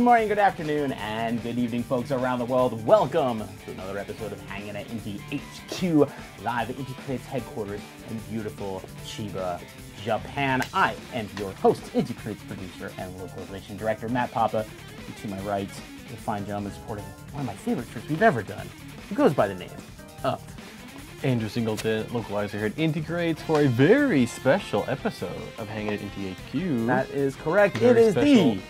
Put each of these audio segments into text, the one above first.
morning, good afternoon, and good evening, folks around the world. Welcome to another episode of Hangin at Inti HQ, live at Inti Creates headquarters in beautiful Chiba, Japan. I am your host, Inti Creates producer and localization director, Matt Papa. And to my right, the fine gentleman supporting one of my favorite tricks we've ever done, who goes by the name of Andrew Singleton, localizer here at Inti Creates for a very special episode of Hangin at Inti HQ. That is correct. It is the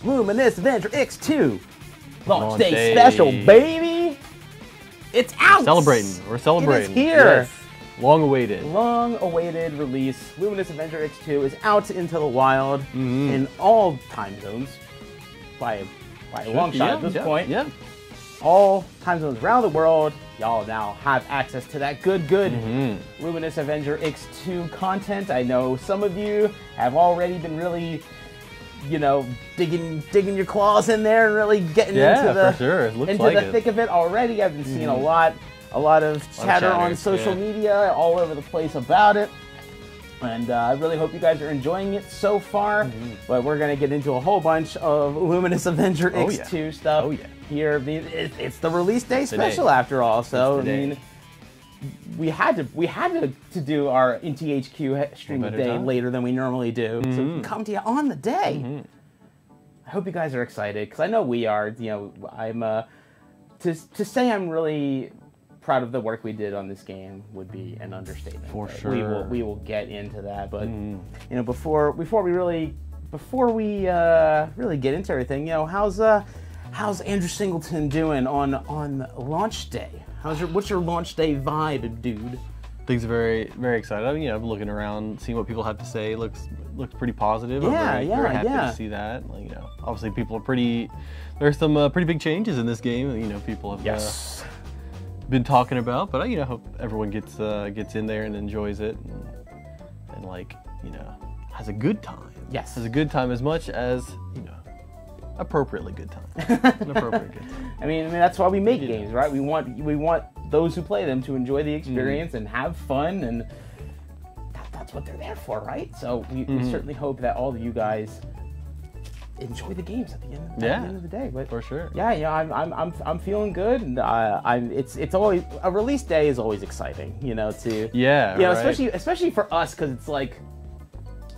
Luminous Avenger X2 launch day special, baby. It's out. We're celebrating. It is here. Yes. Long awaited. Long awaited release. Luminous Avenger X2 is out into the wild in all time zones by a long shot at this point. Yeah. All time zones around the world. Y'all now have access to that good Luminous Avenger X2 content. I know some of you have already been really, you know, digging your claws in there and really getting into the thick of it already. I've been seeing a lot of chatter on social media all over the place about it. And I really hope you guys are enjoying it so far. But we're going to get into a whole bunch of Luminous Avenger X2 stuff here. It's the release day special after all. So I mean, we had to do our Inti HQ stream of the day later than we normally do. So we can come to you on the day. I hope you guys are excited because I know we are. You know, I'm to say I'm really proud of the work we did on this game would be an understatement. For sure. We will get into that, but you know, before we really get into everything, you know, how's Andrew Singleton doing on launch day? What's your launch day vibe, dude? Things are very, very excited. I mean, you know, looking around, seeing what people have to say. Looks pretty positive. I'm very happy to see that. Like, you know, obviously people are pretty. There's some pretty big changes in this game. You know, people have been talking about, but you know, hope everyone gets in there and enjoys it, and like, you know, has a good time. Yes, has a good time as much as, you know, appropriately good time. An appropriate good time. I mean that's why we make games, right? We want those who play them to enjoy the experience and have fun, and that's what they're there for, right? So we certainly hope that all of you guys enjoy the games at the end of the day. But for sure. Yeah, I'm feeling good, and it's always a release day is always exciting, you know, especially for us, because it's like,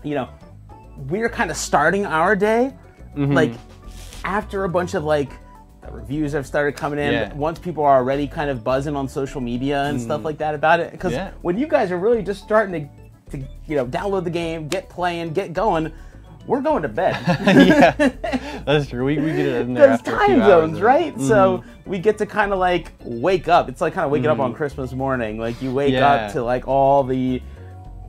you know, we're kind of starting our day like after a bunch of like the reviews have started coming in. Once people are already kind of buzzing on social media and stuff like that about it, because when you guys are really just starting to you know, download the game, get playing, get going, we're going to bed. Yeah, that's true. We get it in there after time zones, right? So we get to kind of like wake up. It's like kind of waking up on Christmas morning. Like you wake up to like all the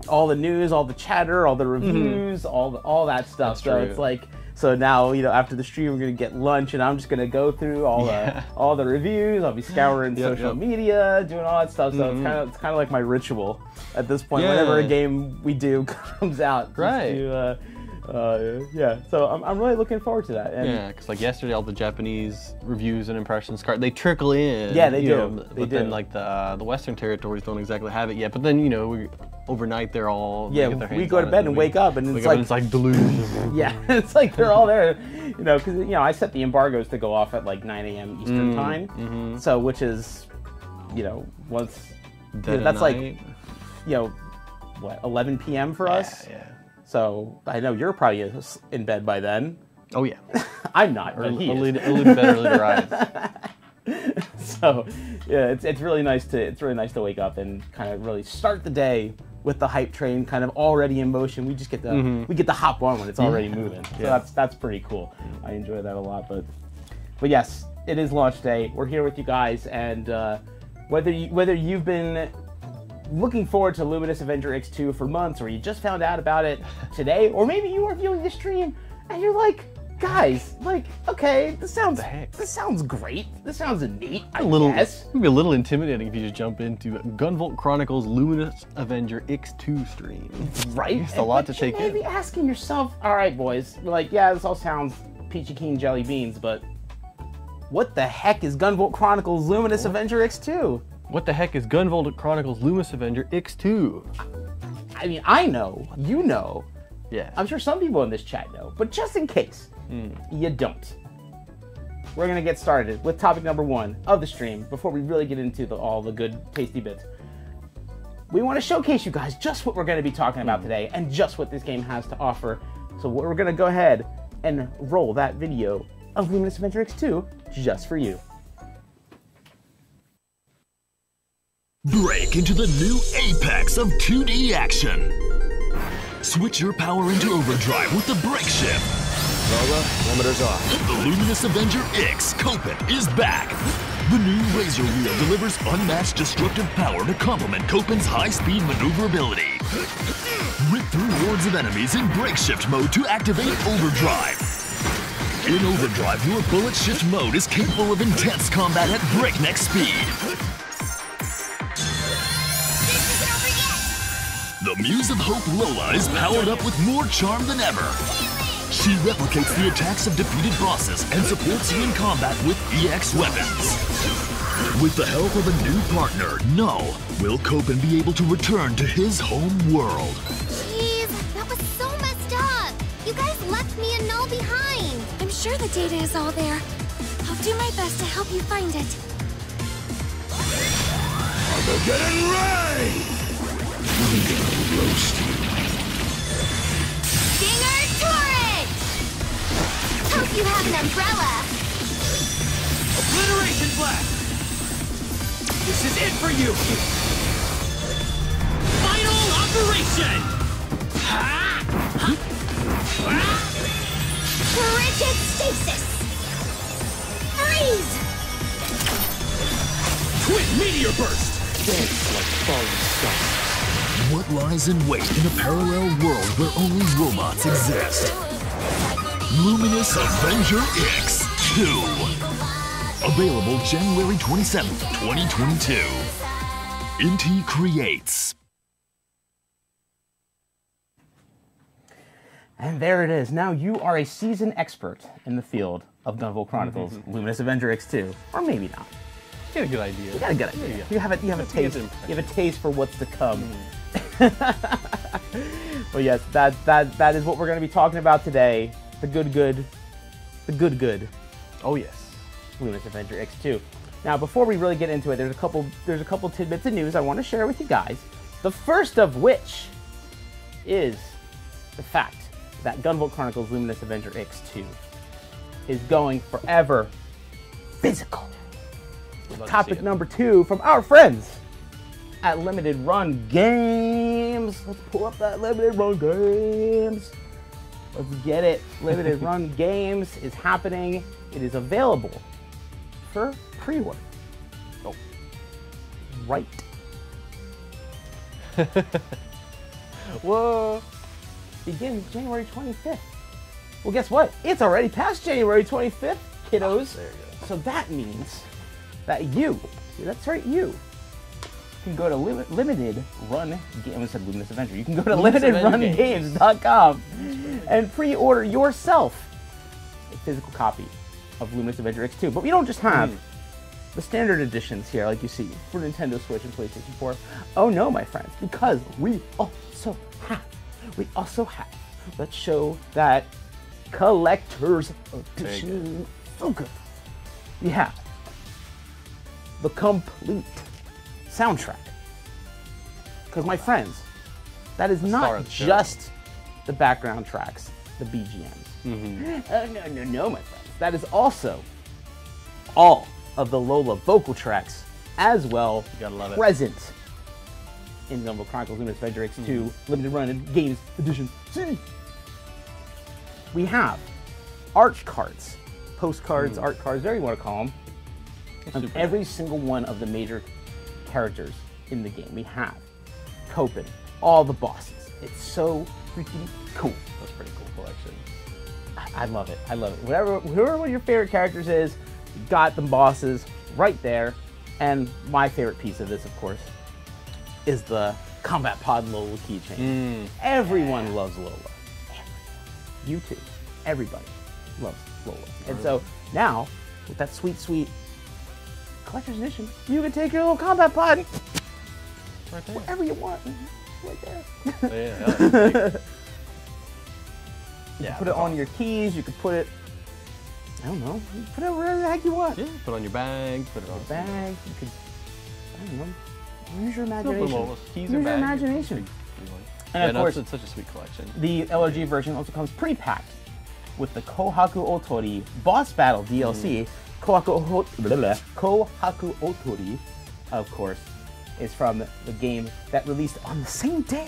news, all the chatter, all the reviews, all that stuff. That's so true. it's like, so now, you know, after the stream we're gonna get lunch, and I'm just gonna go through all the reviews. I'll be scouring social media, doing all that stuff. So it's kind of like my ritual at this point. Whenever a game we do comes out, right? So I'm really looking forward to that. And because like yesterday, all the Japanese reviews and impressions they trickle in. Yeah, they do. Know, then like the Western territories don't exactly have it yet. But then, you know, overnight they're all we go to bed and wake up, and it's like delusion. Yeah, it's like they're all there, you know, because, you know, I set the embargoes to go off at like 9 a.m. Eastern time, so which is, you know, that's like, you know, what, 11 p.m. for us. Yeah. So I know you're probably in bed by then. Oh yeah. I'm not. But he is. A little bit early to rise. So yeah, it's really nice to wake up and kind of really start the day with the hype train kind of already in motion. We just get to hop on when it's already moving. So that's pretty cool. I enjoy that a lot. But yes, it is launch day. We're here with you guys, and whether you've been looking forward to Luminous Avenger X2 for months, or you just found out about it today, or maybe you are viewing this stream and you're like, guys, like, okay, this sounds great. This sounds neat. I guess. It'd be a little intimidating if you just jump into Gunvolt Chronicles Luminous Avenger X2 stream. Right? It's a lot to take in. You may be asking yourself, all right, boys, like, yeah, this all sounds peachy keen jelly beans, but what the heck is Gunvolt Chronicles Luminous Avenger X2? What the heck is Gunvolt Chronicles Luminous Avenger X2? I mean, I know, you know. Yeah. I'm sure some people in this chat know, but just in case, You don't. We're going to get started with topic number 1 of the stream before we really get into all the good, tasty bits. We want to showcase you guys just what we're going to be talking about today and just what this game has to offer. So we're going to go ahead and roll that video of Luminous Avenger X2 just for you. Break into the new apex of 2D action. Switch your power into overdrive with the brake shift. Lola, limiters off. The Luminous Avenger X Copen is back. The new Razor Wheel delivers unmatched destructive power to complement Copen's high-speed maneuverability. Rip through hordes of enemies in brake shift mode to activate overdrive. In overdrive, your bullet shift mode is capable of intense combat at breakneck speed. The Muse of Hope Lola is powered up with more charm than ever. She replicates the attacks of defeated bosses and supports you in combat with EX weapons. With the help of a new partner, Null, will Copen be able to return to his home world. Jeez, that was so messed up. You guys left me and Null behind. I'm sure the data is all there. I'll do my best to help you find it. I'll get it right! I'm gonna roast you. Stinger Torrent! Hope you have an umbrella. Obliteration blast! This is it for you! Final operation! Rigid stasis! Freeze! Twin meteor burst! Dance like falling stars. What lies in wait in a parallel world where only robots exist? Luminous Avenger X2. Available January 27th, 2022. Inti Creates. And there it is. Now you are a seasoned expert in the field of Gunvolt Chronicles, Luminous Avenger X2. Or maybe not. You got a good idea. You got a good idea. You have a taste. You have a taste for what's to come. Well, yes, that is what we're going to be talking about today. The good. Oh yes. Luminous Avenger X2. Now, before we really get into it, there's a couple tidbits of news I want to share with you guys. The first of which is the fact that Gunvolt Chronicles Luminous Avenger X2 is going forever physical. Topic number 2 from our friends at Limited Run Games. Let's pull up that Limited Run Games. Let's get it. Limited Run Games is happening. It is available for pre-order. Oh, right. Whoa. Begins January 25th. Well, guess what? It's already past January 25th, kiddos. There you go. So that means that you, that's right, you can go to Limited Run Games. I said Luminous Avenger. You can go to limitedrungames.com and pre-order yourself a physical copy of Luminous Avenger X2. But we don't just have the standard editions here, like you see for Nintendo Switch and PlayStation 4. Oh no, my friends, because we also have, let's show that collector's edition. So good. We have the complete soundtrack. Because, my friends, that is not just the background tracks, the BGMs. Oh, no, my friends. That is also all of the Lola vocal tracks as well, you gotta love present in Gunvolt Chronicles Luminous Avenger X2 Limited Run and Games Edition C. We have art cards, postcards, art cards, whatever you want to call them, of every single one of the major characters in the game. We have Copen, all the bosses. It's so freaking cool. That's a pretty cool collection. I love it. I love it. Whoever one of your favorite characters is, you got the bosses right there. And my favorite piece of this, of course, is the Combat Pod Lola keychain. Everyone loves Lola. You too. Everybody loves Lola. And so now, with that sweet, sweet collector's edition, you can take your little Combat Pod right there, wherever you want. Right there. Yeah. You can put it on your keys. You can put it I don't know. Put it wherever the heck you want. Yeah, put it on your bag, put it on... Bag, you could, I don't know. Use your imagination. Keys Use your imagination. And of course, it's such a sweet collection. The LRG version also comes pre-packed with the Kohaku Otori boss battle DLC. Kohaku Otori, of course, is from the game that released on the same day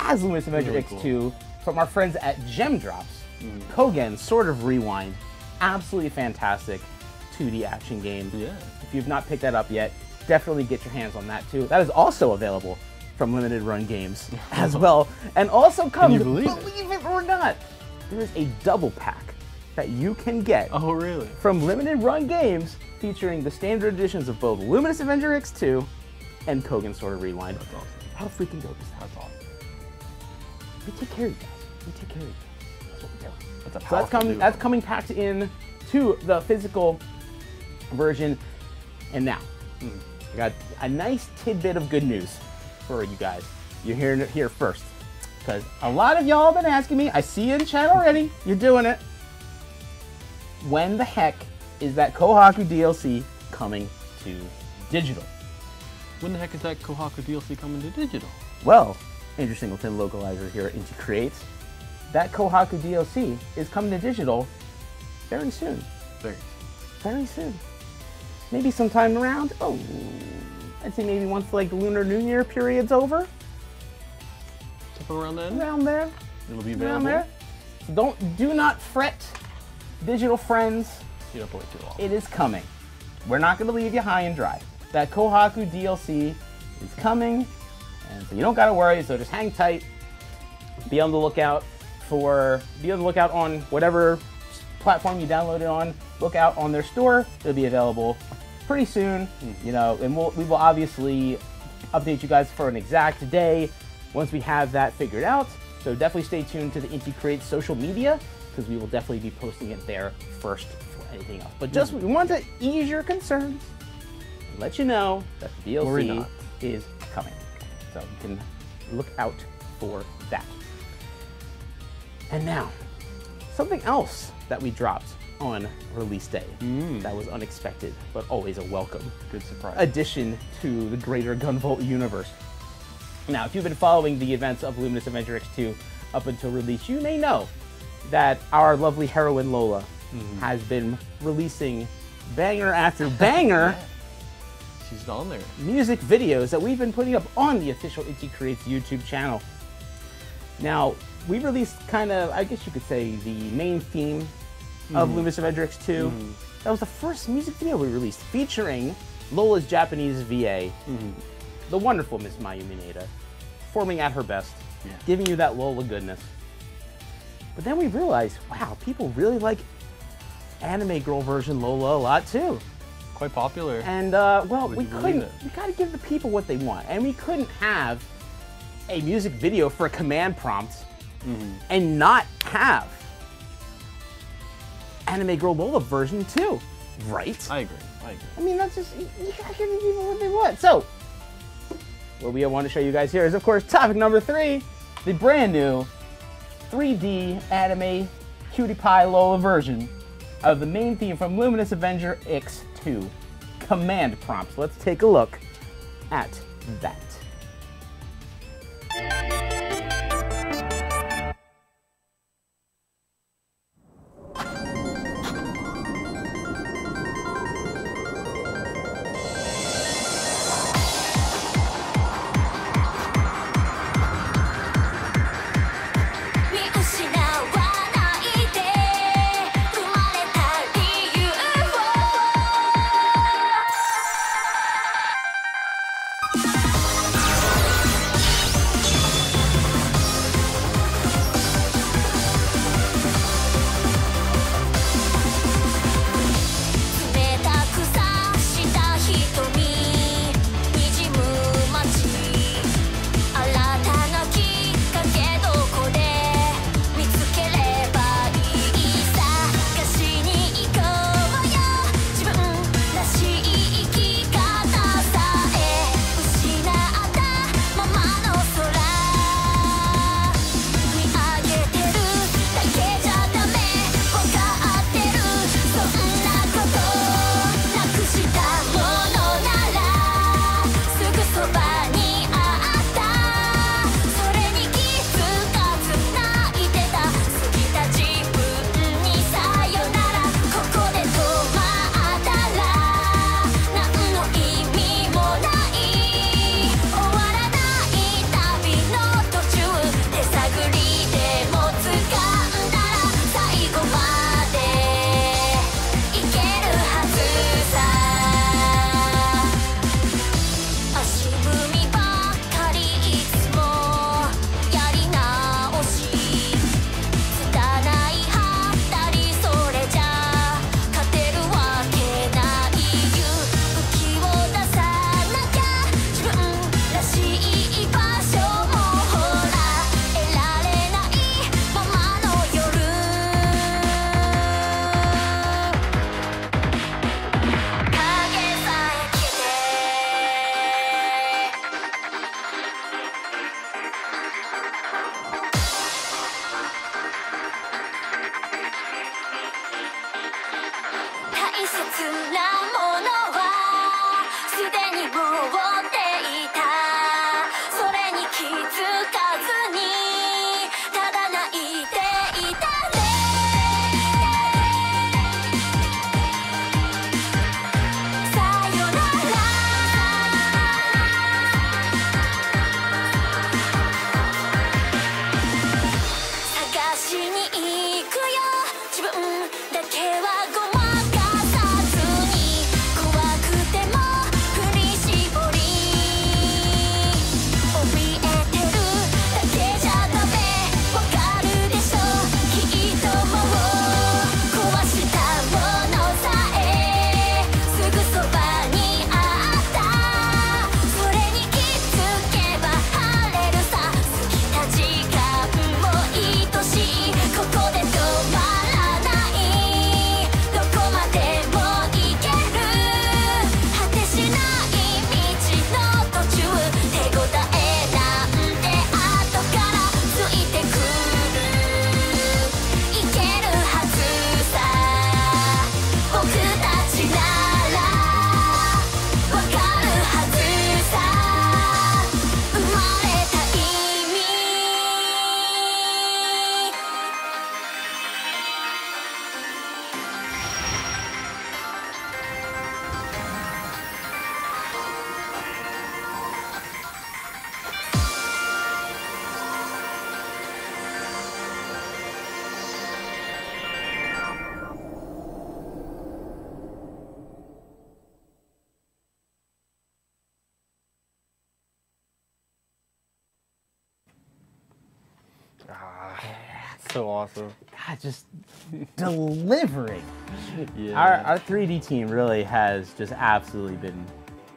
as Luminous Avenger X2 from our friends at Gem Drops. Kogen, Sword of Rewind. Absolutely fantastic 2D action game. Yeah. If you've not picked that up yet, definitely get your hands on that too. That is also available from Limited Run Games as well. And also comes, believe it or not, there is a double pack that you can get from Limited Run Games featuring the standard editions of both Luminous Avenger X2 and Kogen Sword of Rewind. That's awesome. How freaking dope is that? That's awesome. We take care of you guys. We take care of you. That's what we do. That's that's coming packed in to the physical version. And now, I got a nice tidbit of good news for you guys. You're hearing it here first. Because a lot of y'all have been asking me, I see you in chat already, you're doing it. When the heck is that Kohaku DLC coming to digital? When the heck is that Kohaku DLC coming to digital? Well, Andrew Singleton, localizer here at Inti Creates, that Kohaku DLC is coming to digital very soon. Very soon. Maybe sometime around, I'd say maybe once like the Lunar New Year period's over. Something around then? Around there. It'll be available. Around there. Do not fret, digital friends. You don't have to wait too long. It is coming. We're not going to leave you high and dry. That Kohaku DLC is coming, and so you don't got to worry. So just hang tight. Be on the lookout on whatever platform you download it on. Look out on their store. It'll be available pretty soon. You know, and we will obviously update you guys for an exact day once we have that figured out. So definitely stay tuned to the Inti Creates social media because we will definitely be posting it there first before anything else. But just we want to ease your concerns and let you know that the DLC is coming. So you can look out for that. And now, something else that we dropped on release day that was unexpected, but always a welcome good surprise addition to the greater Gunvolt universe. Now, if you've been following the events of Luminous Avenger X2 up until release, you may know that our lovely heroine Lola has been releasing banger after banger she's on there music videos that we've been putting up on the official Inti Creates YouTube channel. Now, we released kind of, I guess you could say, the main theme of Luminous Avenger X2. That was the first music video we released featuring Lola's Japanese VA, the wonderful Miss Mayumi Mineta, performing at her best, giving you that Lola goodness. But then we realized, wow, people really like anime girl version Lola a lot too. Quite popular. And well, we gotta give the people what they want. And we couldn't have a music video for a command prompt and not have Anime Girl Lola version 2, right? I agree. I mean, that's just, you gotta give the people what they want. So, what we want to show you guys here is, of course, topic number 3, the brand new 3D anime cutie pie Lola version of the main theme from Luminous Avenger X2, command prompts. Let's take a look at that. So awesome. God, just delivering. Yeah. Our 3D team really has just absolutely been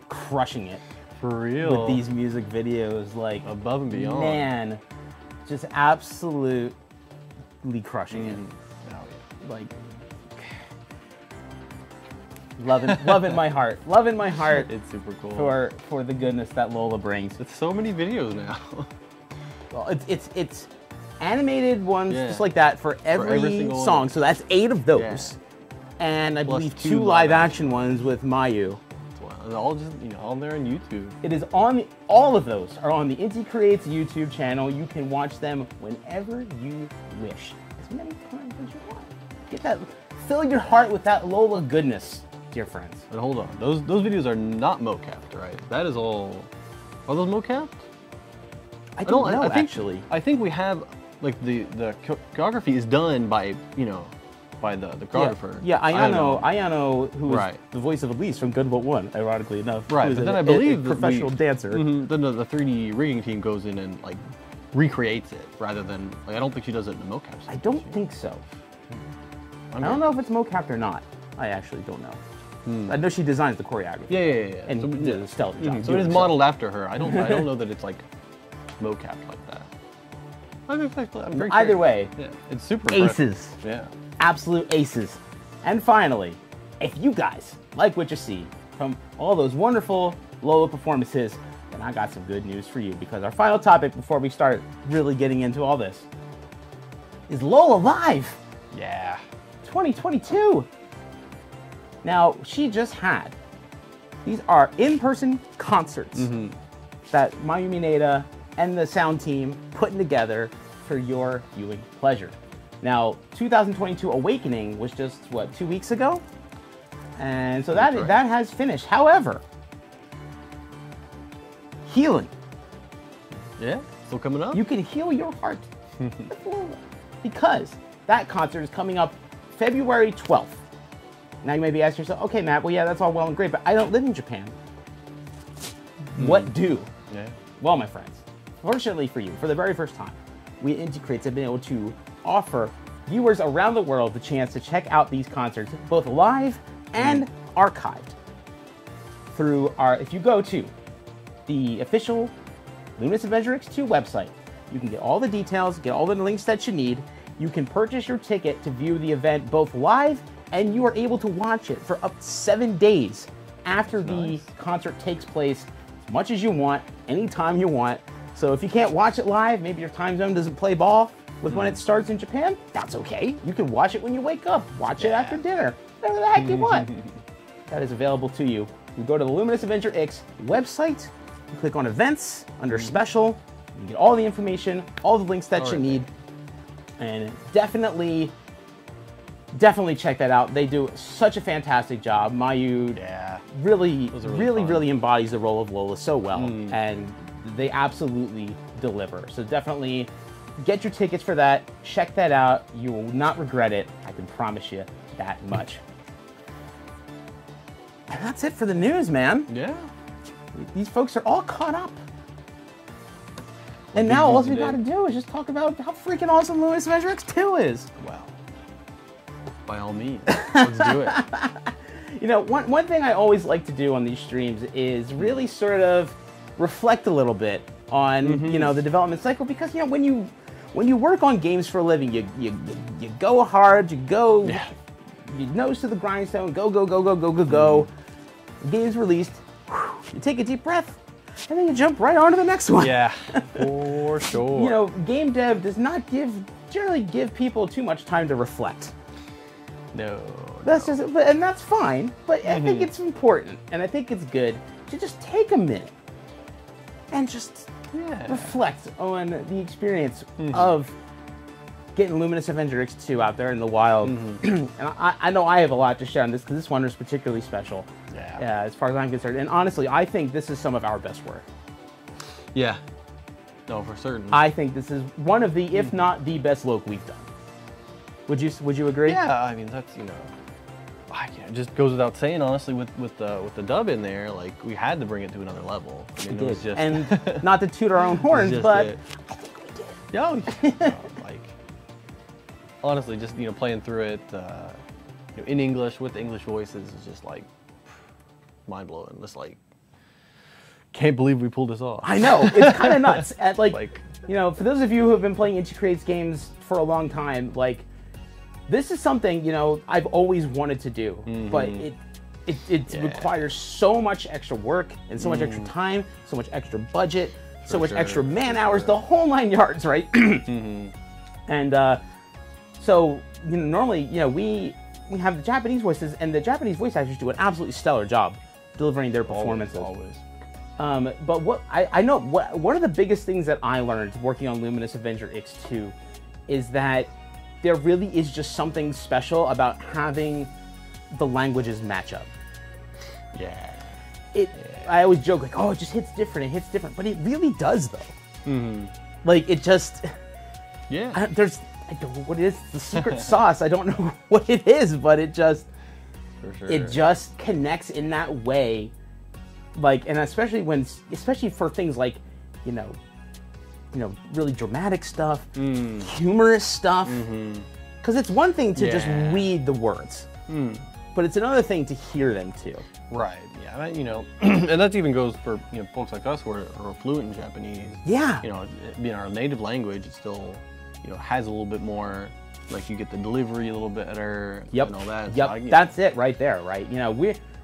crushing it. For real. With these music videos, like above and beyond. Man, just absolutely crushing it. Oh, yeah. Like loving my heart. Loving my heart. It's super cool. For the goodness that Lola brings. It's so many videos now. Well, it's animated ones just like that for every single song. one. So that's 8 of those. Yeah. And I Plus believe 2 2 live action ones with Mayu. And all just, all there on YouTube. It is on all of those are on the Inti Creates YouTube channel. You can watch them whenever you wish, as many times as you want. Get that, fill your heart with that Lola goodness, dear friends. But hold on, those videos are not mocapped, right? That is all. Are those mocapped? I don't know, actually. I think we have like the choreography is done by by the choreographer. Yeah, Ayano, who is the voice of Elise from Gunvolt 1, ironically enough. Right, but then I believe a professional dancer. Then the 3D rigging team goes in and like recreates it rather than like I don't think she does it in the mocap. I don't think so. I don't know if it's mocapped or not. I actually don't know. I know she designs the choreography. Yeah. And did a stellar job. So it is modeled after her. I don't know that it's like mocapped like that. I'm Either way, it's super aces. Impressive. Yeah. Absolute aces. And finally, if you guys like what you see from all those wonderful Lola performances, then I got some good news for you, because our final topic before we start really getting into all this is Lola Live. Yeah. 2022. Now, she just had, these are in-person concerts that Mayumi Neda and the sound team putting together for your viewing pleasure. Now, 2022 Awakening was just, what, 2 weeks ago? And so that has finished. However, healing. Yeah, still coming up. You can heal your heart because that concert is coming up February 12th. Now you may be asking yourself, okay, Matt, well, yeah, that's all well and great, but I don't live in Japan. What do? Yeah. Well, my friends, fortunately for you, for the very first time, we at Inti Creates have been able to offer viewers around the world the chance to check out these concerts, both live and archived, through our, if you go to the official Luminous Avenger X2 website, you can get all the details, get all the links that you need. You can purchase your ticket to view the event both live, and you are able to watch it for up to 7 days after the concert takes place, as much as you want, anytime you want. So if you can't watch it live, maybe your time zone doesn't play ball with when it starts in Japan, that's okay. You can watch it when you wake up, watch it after dinner, whatever the heck you want. That is available to you. You go to the Luminous Avenger X website, you click on events, under special, you get all the information, all the links that you need, and definitely check that out. They do such a fantastic job. Mayu really embodies the role of Lola so well, and they absolutely deliver. So definitely get your tickets for that. Check that out. You will not regret it. I can promise you that much. And that's it for the news, man. Yeah. These folks are all caught up. And now all we got to do is just talk about how freaking awesome Luminous Avenger X2 is. Wow. By all means, let's do it. You know, one thing I always like to do on these streams is really sort of reflect a little bit on, you know, the development cycle, because, you know, when you work on games for a living, you go hard, you go, you nose to the grindstone, go. The game's released, you take a deep breath, and then you jump right on to the next one. Yeah, for sure. You know, game dev does not generally give people too much time to reflect. No. That's just, and that's fine, but I think it's important, and I think it's good to just take a minute and just reflect on the experience of getting Luminous Avenger X2 out there in the wild. And I know I have a lot to share on this, because this one is particularly special. Yeah, as far as I'm concerned. And honestly, I think this is some of our best work. Yeah. No, for certain. I think this is one of the, if not the best loc we've done. Would you agree? Yeah, I mean, that's, you know, it just goes without saying, honestly, with the dub in there, like, we had to bring it to another level. I mean, it was just... And not to toot our own horns, but I think we did. Yeah, like, honestly, just, you know, playing through it, you know, in English, with English voices, is just, like, mind-blowing. Just, like, can't believe we pulled this off. I know, it's kind of nuts. Like, you know, for those of you who have been playing Inti Creates games for a long time, like, this is something, you know, I've always wanted to do, but it requires so much extra work and so much extra time, so much extra budget, so much extra man hours, the whole 9 yards, right? And so, you know, normally, you know, we have the Japanese voices, and the Japanese voice actors do an absolutely stellar job delivering their performances. Always. But what I know, one of the biggest things that I learned working on Luminous Avenger X2 is that there really is just something special about having the languages match up. Yeah. I always joke, like, oh, it just hits different, but it really does, though. Like, it just... Yeah. I don't know what it is, the secret sauce, I don't know what it is, but it just... For sure. It just connects in that way, like, and especially for things like, you know, really dramatic stuff, humorous stuff. Because it's one thing to just read the words, but it's another thing to hear them too. Right. Yeah. You know, and that even goes for, you know, folks like us who are fluent in Japanese. Yeah. You know, being our native language, it still, you know, has a little bit more. Like, you get the delivery a little better. And all that. Yep. So That's it right there. Right. You know,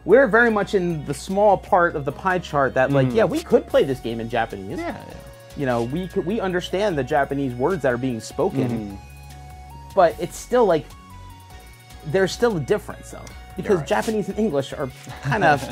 we're very much in the small part of the pie chart that, like, yeah, we could play this game in Japanese. Yeah. You know, we understand the Japanese words that are being spoken, but it's still like, there's still a difference though, because Japanese and English are kind of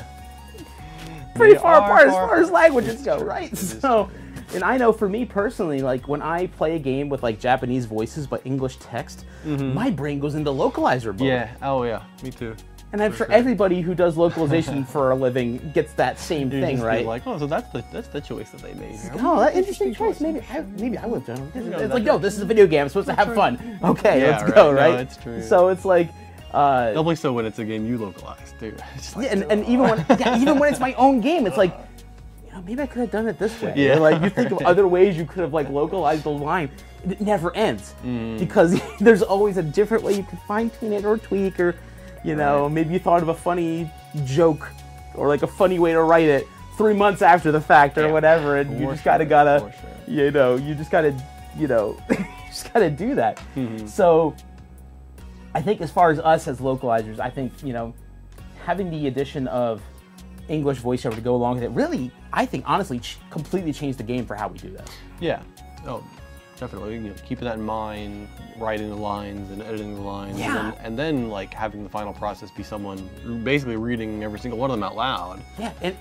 pretty far apart as far as languages go, right? So, and I know for me personally, like, when I play a game with like Japanese voices but English text, my brain goes into localizer mode. Yeah. Oh yeah. Me too. And I'm sure everybody who does localization for a living gets that same thing, right? Like, oh, so that's the choice that they made. Oh, that interesting choice. Maybe I would have done it. It's like, no, this is a video game. I'm supposed to have fun. Okay, let's go, right? No, it's true. So it's like, doubly so when it's a game you localize too. Like, and even when it's my own game, it's like, you know, maybe I could have done it this way. Yeah. Or like, you think of other ways you could have like localized the line. It never ends because there's always a different way you can fine tune it or tweak, or, you know, maybe you thought of a funny joke or like a funny way to write it 3 months after the fact or whatever, and you just gotta you know, you just gotta do that. So I think as far as us as localizers, I think, you know, having the addition of English voiceover to go along with it really, I think, honestly, completely changed the game for how we do that. Yeah. Oh, definitely. You know, keeping that in mind, writing the lines and editing the lines, and then like having the final process be someone basically reading every single one of them out loud. Yeah, and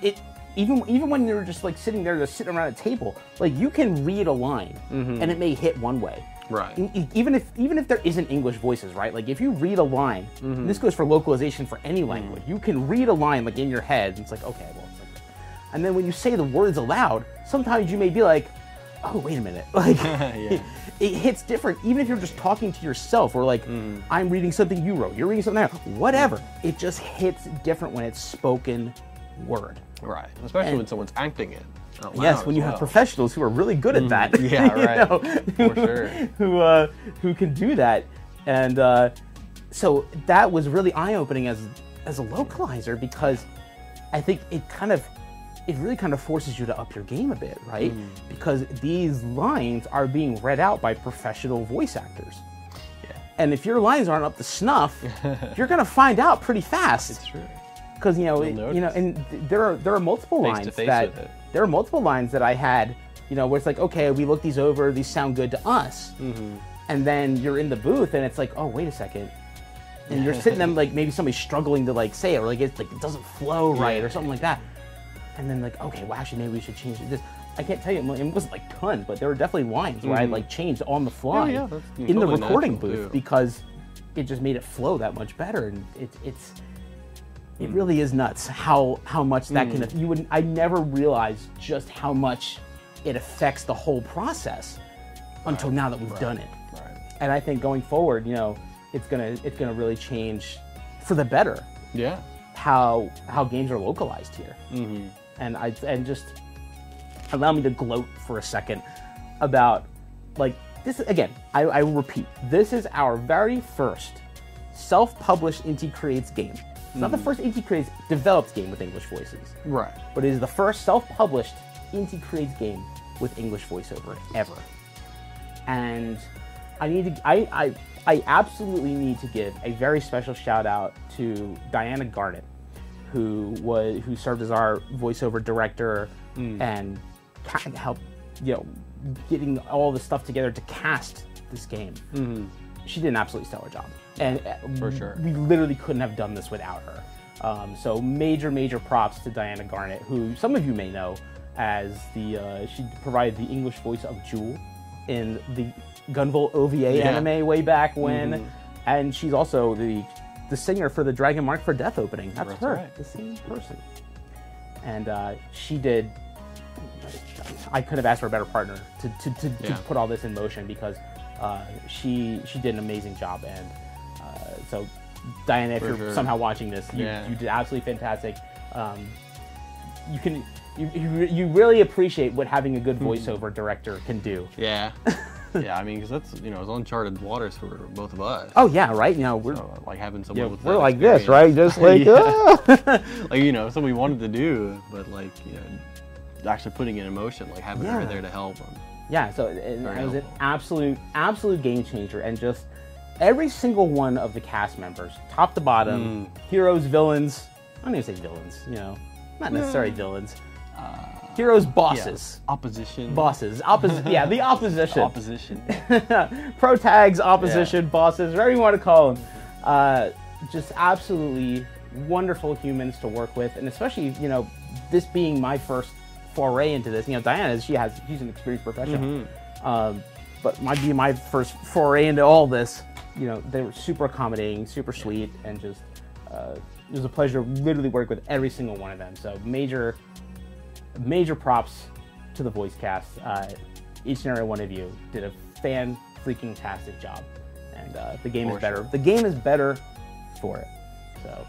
even when you're just like sitting around a table, like, you can read a line and it may hit one way. Right. Even if there isn't English voices, right? Like, if you read a line, and this goes for localization for any language, you can read a line like in your head, and it's like, okay, well, it's like that. And then when you say the words aloud, sometimes you may be like, oh, wait a minute. Like, it hits different, even if you're just talking to yourself, or like, I'm reading something you wrote, you're reading something else, whatever. It just hits different when it's spoken word. Right, especially when someone's acting it. Yes, when you have professionals who are really good at that. Yeah, right. For sure. Who can do that. And so that was really eye-opening as a localizer, because I think it really kind of forces you to up your game a bit, right? Because these lines are being read out by professional voice actors. Yeah. And if your lines aren't up to snuff, you're gonna find out pretty fast. It's true. Because and there are multiple lines there are multiple lines that I had, where it's like, okay, we look these over, these sound good to us, and then you're in the booth and it's like, oh, wait a second, and you're sitting there like maybe somebody's struggling to like say it, or like it doesn't flow right or something like that, and then like, okay, well actually maybe we should change this. I can't tell you, it wasn't like tons, but there were definitely lines where I like changed on the fly in the recording booth because it just made it flow that much better, and it really is nuts how much that can. I never realized just how much it affects the whole process until now that we've done it. Right. And I think going forward, it's gonna really change for the better. Yeah. How games are localized here. And just allow me to gloat for a second about like this again. I will repeat. This is our very first self-published Inti Creates game. It's not the first Inti Creates developed game with English voices. Right. But it is the first self-published Inti Creates game with English voiceover ever. And I absolutely need to give a very special shout out to Diana Garnett, who served as our voiceover director and helped, getting all the stuff together to cast this game. She did an absolutely stellar job. And for sure, we literally couldn't have done this without her. So major props to Diana Garnett, who some of you may know as she provided the English voice of Jewel in the Gunvolt OVA anime way back when, and she's also the singer for the Dragon Mark for Death opening. That's her, right. The same person. And she did. I could have asked for a better partner to put all this in motion, because she did an amazing job. And so Diana, if you're somehow watching this, you did absolutely fantastic. You really appreciate what having a good voiceover director can do. Yeah. Yeah, I mean, because that's, it's uncharted waters for both of us. Oh yeah, right. We're so, like having someone with we're like this, right? Just like like something we wanted to do, but like actually putting it in motion, like having her there to help them. Yeah, so it was an absolute game changer, and just every single one of the cast members, top to bottom, heroes, villains. I don't even say villains, not necessarily villains. Heroes, bosses. Yeah. Opposition. Bosses. Yeah, the opposition. Opposition. Pro tags, opposition, bosses, whatever you want to call them. Just absolutely wonderful humans to work with, and especially, this being my first foray into this. Diana, she's an experienced professional. But my first foray into all this, they were super accommodating, super sweet, and just, it was a pleasure to literally work with every single one of them. So major props to the voice cast. Each and every one of you did a fan-freaking-tastic job, and the game is better. Sure. The game is better for it. So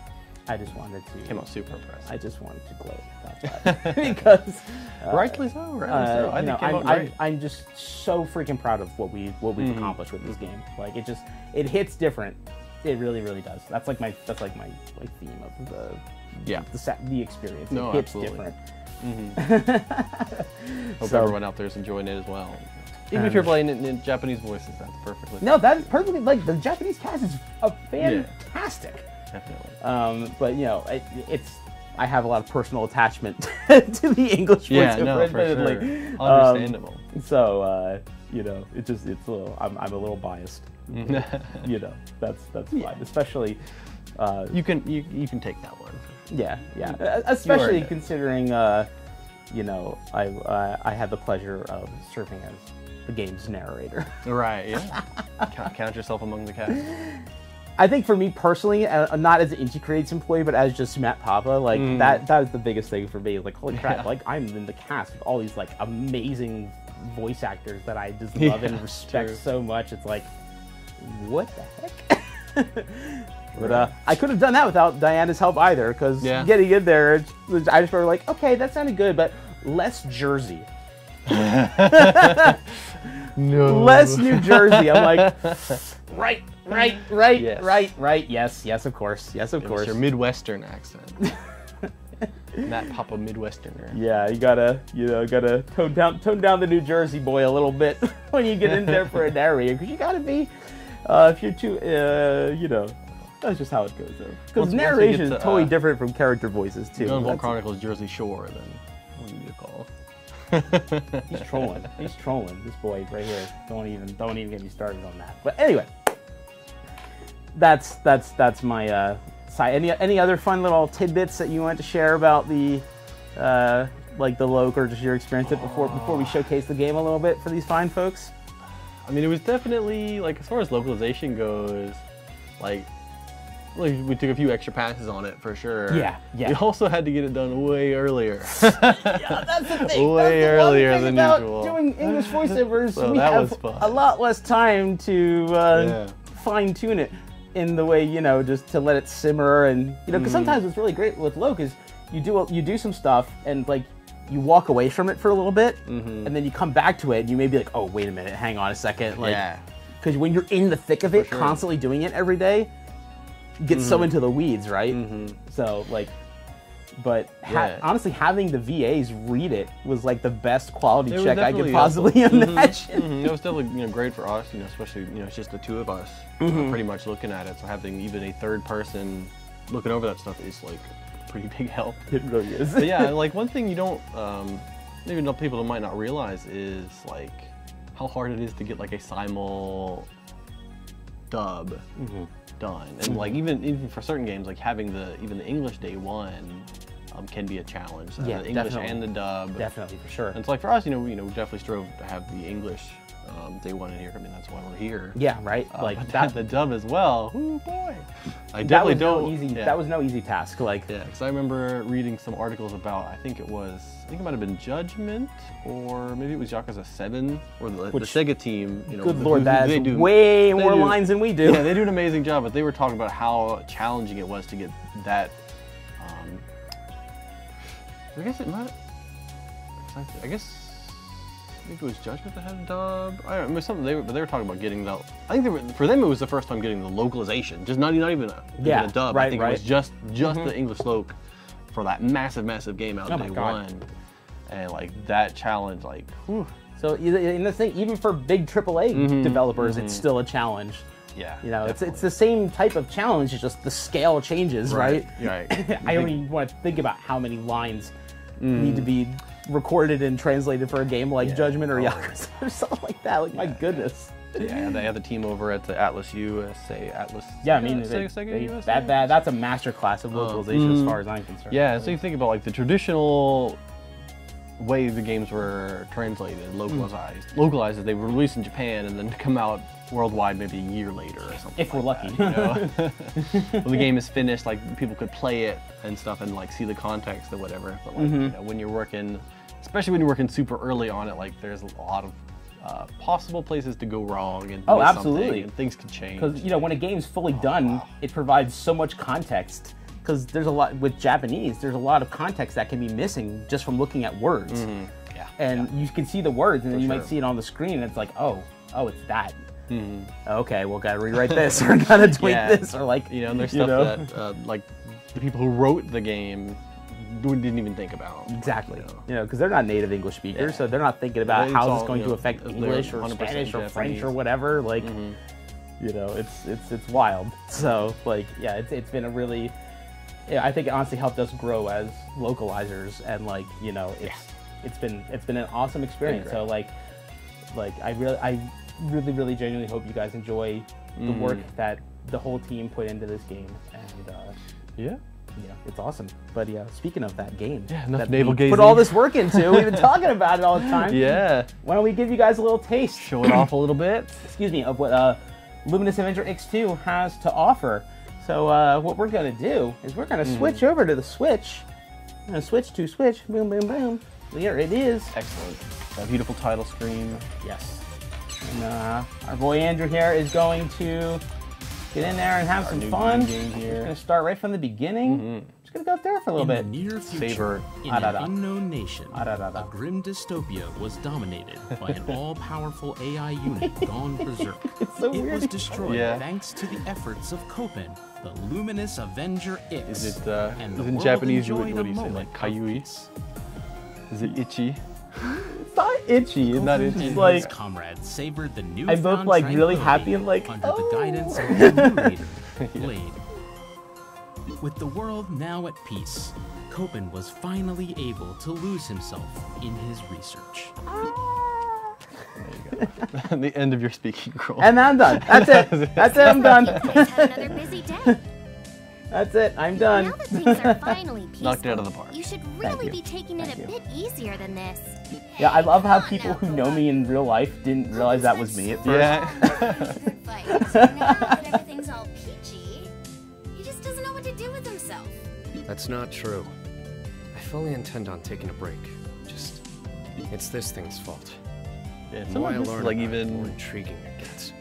I just wanted to. Came out super impressed. I just wanted to gloat about that because rightly so. I think I'm just so freaking proud of what we've accomplished with this game. Like it hits different. It really does. That's like my theme of the experience. No, it hits absolutely. Different. Hope everyone out there is enjoying it as well. Even if you're playing it in Japanese voices, that's perfectly fine. No, that's perfectly, like, the Japanese cast is fantastic. Definitely. But, I have a lot of personal attachment to the English voice. For sure. Understandable. So, it's a little, I'm a little biased. That's fine. Especially, you can take that one. Yeah. Especially considering, I had the pleasure of serving as the game's narrator. Right. Yeah. Count yourself among the cast. I think for me personally, not as an Inti Creates employee, but as just Matt Papa, like that is the biggest thing for me. Like, holy crap! Like, I'm in the cast with all these like amazing voice actors that I just love and respect so much. It's like, what the heck? But I couldn't have done that without Diana's help either, because getting in there, I just remember like, okay, that sounded good, but less Jersey. No. Less New Jersey. I'm like, right, yes, of course. Yes, of course. Your Midwestern accent. That Papa Midwesterner. Yeah, you gotta tone down the New Jersey boy a little bit when you get in there for a narrator, because you gotta be, if you're too, that's just how it goes though. Because narration is totally different from character voices too. Gunvolt Chronicles Jersey Shore, then what do you call? He's trolling. He's trolling. This boy right here. Don't even get me started on that. But anyway, that's my side. Any other fun little tidbits that you want to share about the like the Loc, or just your experience before we showcase the game a little bit for these fine folks? I mean, it was definitely, like, as far as localization goes, like we took a few extra passes on it for sure. Yeah. We also had to get it done way earlier. Yeah, that's the thing. Way earlier than usual. Doing English voiceovers, So we that have was fun. a lot less time to fine tune it in the way, just to let it simmer, and because sometimes what's really great with Loc is you do some stuff and like you walk away from it for a little bit, and then you come back to it and you may be like, oh wait a minute, hang on a second, like, because when you're in the thick of it, constantly doing it every day, you get so into the weeds, right? So like, but honestly, having the VAs read it was like the best quality check I could possibly imagine. It was definitely great for us, especially it's just the two of us pretty much looking at it. So having even a third person looking over that stuff is like a pretty big help. It really is. But yeah, like one thing you don't, maybe people might not realize is like how hard it is to get like a simul dub done, and like even for certain games, like having even the English day one can be a challenge. Yeah, the English definitely. and the dub. Definitely, for sure. And it's like for us, we definitely strove to have the English day one in here. I mean, that's why we're here. Yeah, right. Like but that, the dub as well. Ooh boy, I that definitely was don't. no easy. That was no easy task. Like, because I remember reading some articles about. I think it might have been Judgment, or maybe it was Yakuza 7, or the Sega team. Good lord, that is way more lines than we do. Yeah, they do an amazing job, but they were talking about how challenging it was to get that. I guess it might. I guess maybe it was Judgment that had a dub. I don't know, something they were talking about getting the. I think for them it was the first time getting the localization, just not even a dub. Right, I think it was just the English Loc for that massive game out day one, and like that challenge, like. Whew. So in the thing, even for big AAA developers, it's still a challenge. Yeah, it's the same type of challenge. It's just the scale changes, right? Right. I don't even want to think about how many lines need to be recorded and translated for a game like Judgment or Yakuza or something like that. Like, my goodness. Yeah, they have the team over at the Atlas USA. Yeah, I mean, that's a masterclass of localization as far as I'm concerned. Yeah, so you think about like the traditional way the games were translated, localized as they were released in Japan and then come out worldwide maybe a year later or something. If we're lucky. When the game is finished, like people could play it and stuff and like see the context or whatever. But like when you're working, especially when you're working super early on it, like there's a lot of possible places to go wrong and absolutely, and things could change. Because when a game's fully done, it provides so much context. Because there's a lot with Japanese, there's a lot of context that can be missing just from looking at words. And you can see the words, and then you might see it on the screen, and it's like, oh, it's that. Okay, well, gotta rewrite this, or gotta tweak this, or like, and there's stuff that like the people who wrote the game didn't even think about. Exactly. Because they're not native English speakers, so they're not thinking about how it's going to affect English or Spanish or French or whatever. Like, it's wild. So like, it's been a really. I think it honestly helped us grow as localizers, and like it's been an awesome experience. So like I really genuinely hope you guys enjoy the work that the whole team put into this game, and it's awesome. But speaking of that game, enough navel gazing. Put all this work into. We've been talking about it all the time. Why don't we give you guys a little taste? Show it off a little bit. Excuse me, of what Luminous Avenger X2 has to offer. So what we're gonna do is we're gonna switch over to the Switch. I'm gonna switch to Switch. Boom, boom, boom. Here it is. Excellent. That beautiful title screen. Yes. And our boy Andrew here is going to get in there and have some fun. Game here. We're going to start right from the beginning. Just going to go up there for a little bit. In the near future, Savor. in an unknown nation, a grim dystopia was dominated by an all-powerful AI unit gone berserk. So it weird. was destroyed thanks to the efforts of Copen, the Luminous Avenger X. Is it and the in world Japanese? What enjoyed do you a say? moment Like Kayui? Is it itchy? It's not itchy. It's not just itchy. and like his comrades savored the new I'm both like really happy and like, under oh. the guidance of the new leader, Blade. With the world now at peace, Copen was finally able to lose himself in his research. There you go. The end of your speaking role. And I'm done. That's it. That's it. I'm done. Had another busy day. That's it. I'm done. Now that things are finally peaceful, Knocked it out of the park. you should Thank really you. be taking it Thank a you. bit easier than this. Yeah, I love how Hey, people come who on know now, me in real life didn't realize that was me at first. Yeah. Good fight. Now that everything's all peachy, he just doesn't know what to do with himself. That's not true. I fully intend on taking a break. Just, it's this thing's fault. Yeah, The some more I of this learn is like about it, the even. more intriguing it gets.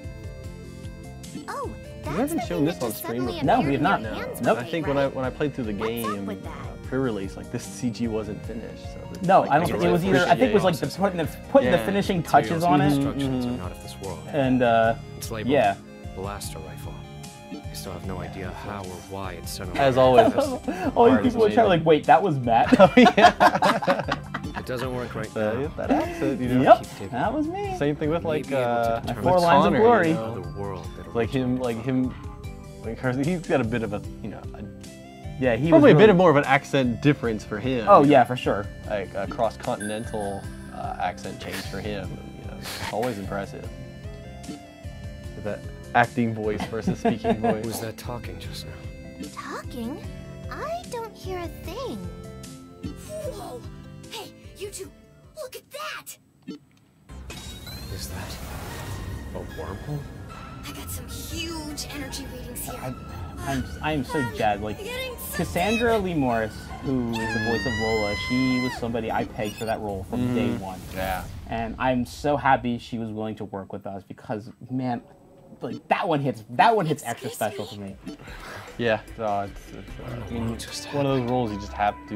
Oh, that's haven't the shown thing this that on just stream suddenly before. No, appeared we have in not. your hands Nope. I today, think right? when I played through the What's up game with that? pre-release, like this CG wasn't finished. So it's No, like, I don't think it was either. I think it was like the putting the Yeah. finishing touches on it. Instructions are not of this world. And It's labeled yeah. blaster rifle. I still have no idea how or why it's suddenly. As always. all you Art is people in chat are like, amazing. wait, that was Matt. It doesn't work right now. That accent, you know. Yep, that was me. Same thing with like May be able to with determine 4 lines of Connor, glory. you know? The world that Like him, he's got a bit of a, you know, Yeah, he probably was a really, bit more of an accent difference for him. Oh you know, yeah, for sure. like a cross-continental accent change for him. And, you know, it's always impressive. That acting voice versus speaking voice. Who's that talking just now? Talking? I don't hear a thing. Whoa! Hey, you two, look at that! Is that a wormhole? I got some huge energy readings here. I'm so jazzed. Like Getting so Cassandra Lee Morris, who is the voice of Lola, she was somebody I pegged for that role from day one. Yeah. And I'm so happy she was willing to work with us because, man, like that one hits extra special for me. Yeah. So it's I mean, one of those roles you just have to.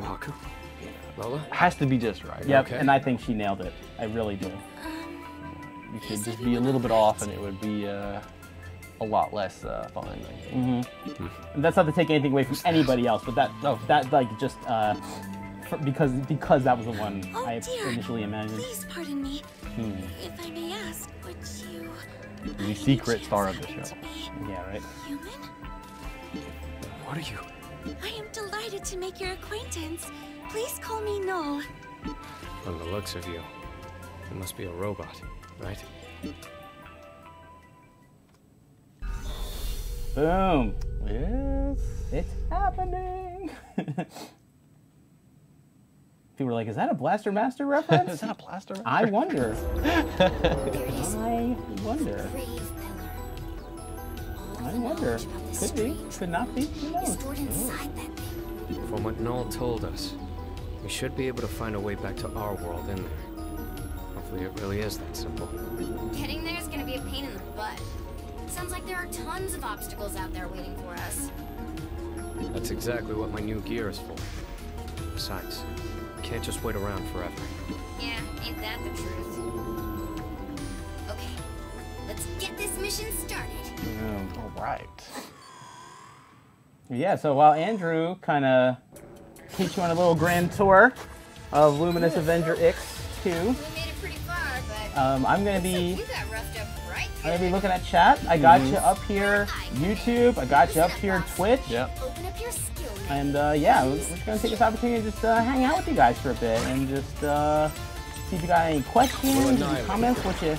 Kohaku? Lola? Has to be just right. Yep, Okay. and I think she nailed it. I really do. You could just be a little bit off, and it would be a lot less fun. I think. And that's not to take anything away from anybody else, but that like just because that was the one Oh, I dear. initially imagined. Please pardon me. If I may ask, would you... The secret star of the show. Yeah, right. Human? What are you? I am delighted to make your acquaintance. Please call me Null. From the looks of you, you must be a robot, right? Boom. Yes. It's happening. People were like, is that a Blaster Master reference? Is that a plaster? I wonder. There is I wonder. brave pillar. All I the wonder. knowledge about this Could be. strange Could not be. Who is knows? stored inside that thing. From what Null told us, we should be able to find a way back to our world in there. Hopefully it really is that simple. Getting there is gonna be a pain in the butt. Sounds like there are tons of obstacles out there waiting for us. That's exactly what my new gear is for. Besides, I can't just wait around forever. Yeah, ain't that the truth? Okay, let's get this mission started. All right. Yeah, so while Andrew kind of takes you on a little grand tour of Luminous Avenger X2, We made it pretty far, but I'm gonna be you got roughed up right I'm gonna be good. looking at chat. I got you up here, YouTube. I got you up here, Twitch. Yep. Open up your skill menu. And yeah, we're just gonna take this opportunity to just hang out with you guys for a bit and just see if you got any questions, any comments. What you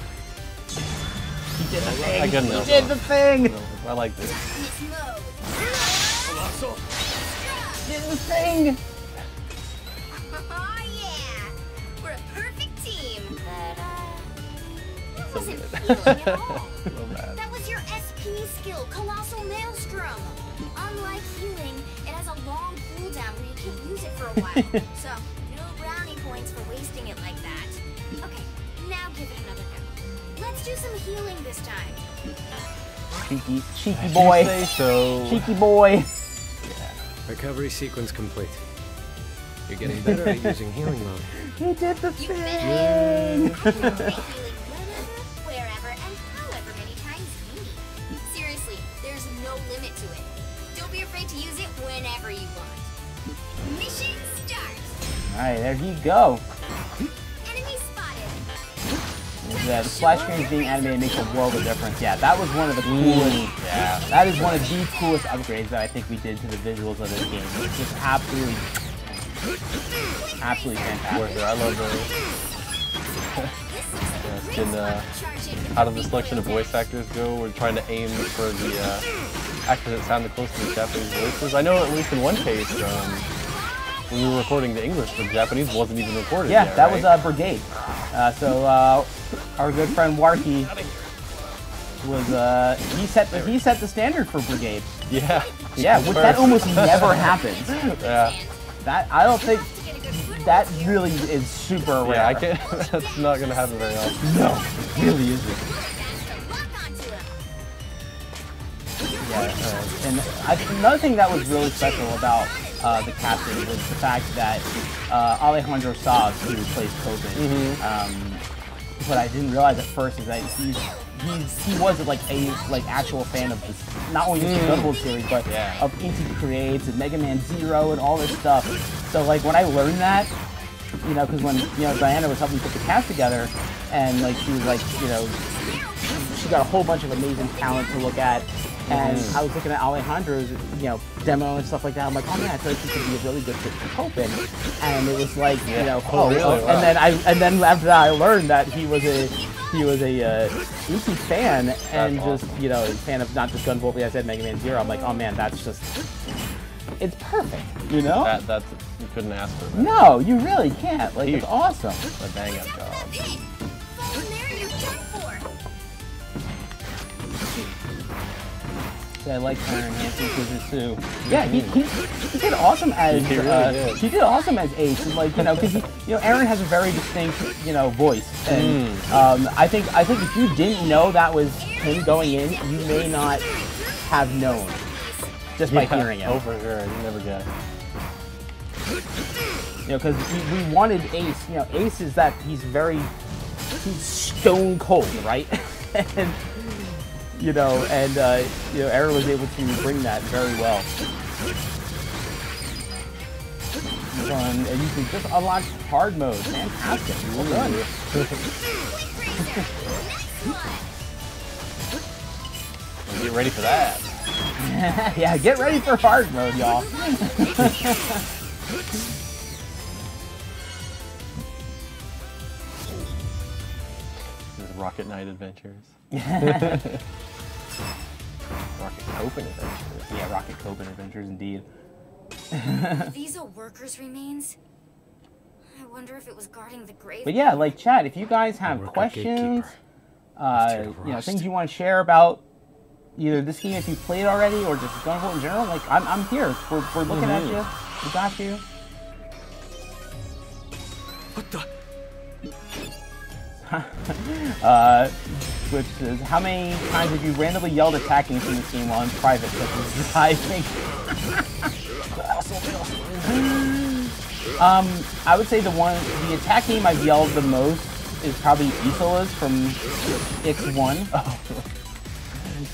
did the thing. I got You enough. did the thing. I like this. Darkness mode. Did the thing. Oh yeah, we're a perfect team. But that wasn't healing at all. That was your SP skill, Colossal Maelstrom. Unlike healing, it has a long cooldown where you can't use it for a while. So no brownie points. points for wasting it like that. Okay, now give it another go. Let's do some healing this time. Cheeky boy. Say so. Cheeky boy. Recovery sequence complete. You're getting better at using healing mode. He did the thing. Healing whenever, wherever, and however many times you need. Seriously, there's no limit to it. Don't be afraid to use it whenever you want. Mission start. All right, there you go. Enemy spotted. Yeah, the splash screens being animated makes a world of difference. Yeah, that was one of the coolest. Yeah, that is one of the coolest upgrades that I think we did to the visuals of this game. It's just absolutely fantastic. I love how does the selection of voice actors go? We're trying to aim for the actors that sounded close to the Japanese voices. I know at least in one case, when we were recording the English, the Japanese wasn't even recorded yet, that right? was Brigade. So our good friend Warky was he set the standard for Brigade. Yeah. Yeah, which that almost never happens. Yeah. That I don't think that really is super rare. Yeah, I can't. That's not gonna happen very often. No, it really isn't. Yeah, and another thing that was really special about the captain was the fact that Alejandro Saab, who plays Copen, what I didn't realize at first is that he was like a actual fan of this, not only just the Gunvolt series, but of Inti Creates and Mega Man Zero and all this stuff. So like when I learned that, you know, because when Diana was helping put the cast together, and like she was like, you know, she got a whole bunch of amazing talent to look at. And I was looking at Alejandro's, you know, demo and stuff like that. I'm like, oh man, I feel like he could be a really good fit for Copen. And it was like, you know, really? Wow. and then after that, I learned that he was a Inti fan, and awesome. just, you know, a fan of not just Gunvolt, like I said, Mega Man Zero. I'm like, oh man, that's just, it's perfect, you know? That's you couldn't ask for that. No, you really can't. Like, it's awesome. A bang up job. I like Arin Hanson too. Yeah, he did awesome as he did awesome as Ace, and like, you know, because Arin has a very distinct, you know, voice, and I think if you didn't know that was him going in, you may not have known just by hearing it. Oh, for sure, you never guess. You know, because we wanted Ace. You know, Ace is that he's stone cold, right? and you know, Arin was able to bring that very well. And you can just unlock hard mode. Fantastic. Well done. Get ready for that. Yeah, get ready for hard mode, y'all. Rocket Knight Adventures. Rocket Copen Adventures. Yeah, Rocket Copen Adventures, indeed. These are workers' remains? I wonder if it was guarding the grave. But yeah, like, chat, if you guys have questions, you know, things you want to share about either this game if you played already or just Gunvolt in general, like, I'm here. We're looking at you. We got you. What the? Which is, how many times have you randomly yelled attacking from this game while in private? I think. I would say the attack game I've yelled the most is probably Isola's from X1.